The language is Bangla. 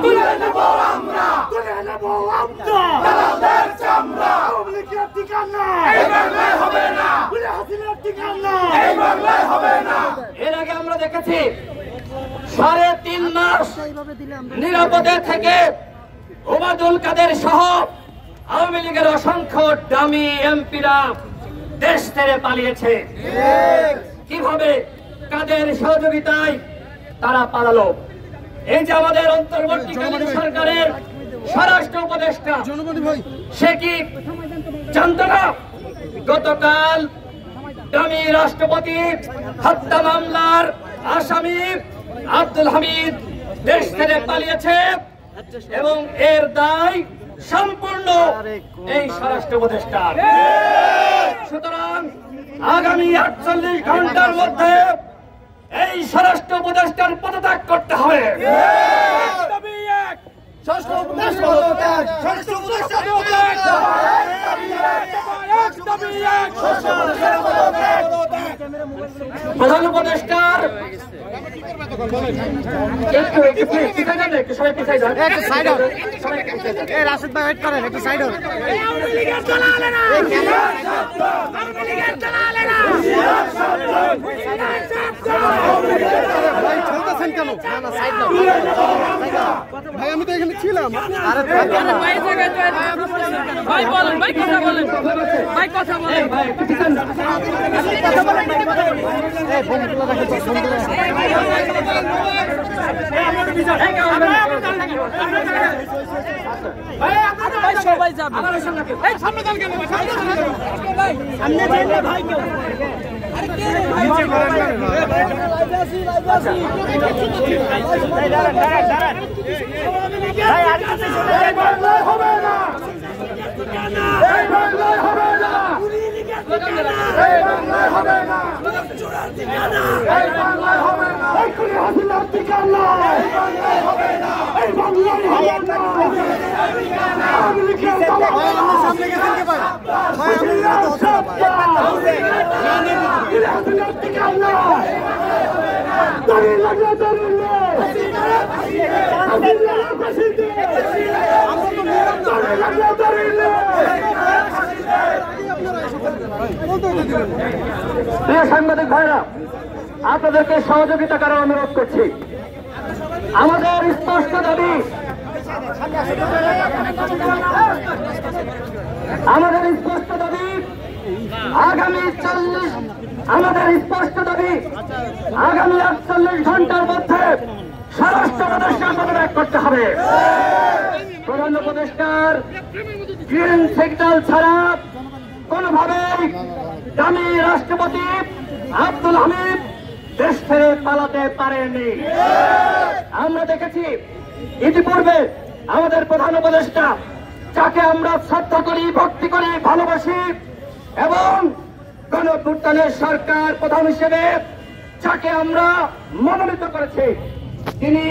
তুলে নেব আমরা, তুলে নেব আমরা দালালদের চামড়া। আওয়ামী লীগের ঠিকানা এই বাংলায় হবে না, হাসিনার ঠিকানা এই বাংলায় হবে না। এর আগে আমরা দেখেছি 3.5 মাস নিরাপদে থেকে ওবায়দুল কাদের সহ আওয়ামী লীগের অসংখ্য ডামি এমপিরা দেশ ছেড়ে পালিয়েছে। কিভাবে কাদের সহযোগিতায় তারা পালালো? এই যে আমাদের অন্তর্বর্তীকালীন সরকারের স্বরাষ্ট্র উপদেষ্টা, সে কি জানত না গতকাল ডামি রাষ্ট্রপতি হত্যা মামলার আসামি আব্দুল হামিদ দেশ ছেড়ে পালিয়েছে এবং এর দায় সম্পূর্ণ এই স্বরাষ্ট্র উপদেষ্টার। সুতরাং আগামী 48 ঘন্টার মধ্যে এই স্বরাষ্ট্র উপদেষ্টার পদত্যাগ করতে হবে। প্রধান উপদেষ্টার রাশেদ ভাই ওয়েট করেন, একটু সাইড হন। ভাই চলতেছেন কেন? না না সাইড দাও ভাই, আমি তো এখানে ছিলাম। আরে ভাই বলেন, ভাই কথা বলেন, ভাই কথা বলেন, ভাই কথা বলেন। এই বন্ধুগুলো রাখেন, বন্ধুগুলো সবাই যাবে আমার সঙ্গে। এই সামনে যান কেন? ভাই সামনে যান না ভাই, কেউ আরে কে ভাই ভাই আর কাছে চলে এই বাংলায় হবে না, এই বাংলায় হবে না, এই বাংলায় হবে না, চূড়ার ঠিকানা এই বাংলায় হবে না, এই খুনি হাসিনার ঠিকানা এই বাংলায় হবে না, এই বাংলায় হবে না। আওয়ামী লীগের সামনে গেছেন কে ভাই? ভাই আমি হাসিনার ঠিকানা দাঁড়িয়ে লাগলে দাঁড়িয়ে প্রিয় সাংবাদিক ভাইরা, আপনাদেরকে সহযোগিতা করার অনুরোধ করছি। আমাদের স্পষ্ট দাবি, আমাদের স্পষ্ট দাবি আগামী 48 ঘন্টার মধ্যে স্বরাষ্ট্র উপদেষ্টার পদত্যাগ করতে হবে। প্রধান উপদেষ্টার গ্রিন সিগন্যাল ছাড়া কোনোভাবেই ডামি রাষ্ট্রপতি আব্দুল হামিদ দেশ ছেড়ে পালাতে পারেনি। আমরা দেখেছি ইতিপূর্বে আমাদের প্রধান উপদেষ্টা, যাকে আমরা শ্রদ্ধা করি, ভক্তি করি, ভালোবাসি এবং গণঅভ্যুত্থানের সরকার প্রধান হিসেবে যাকে আমরা মনোনীত করেছি, তিনি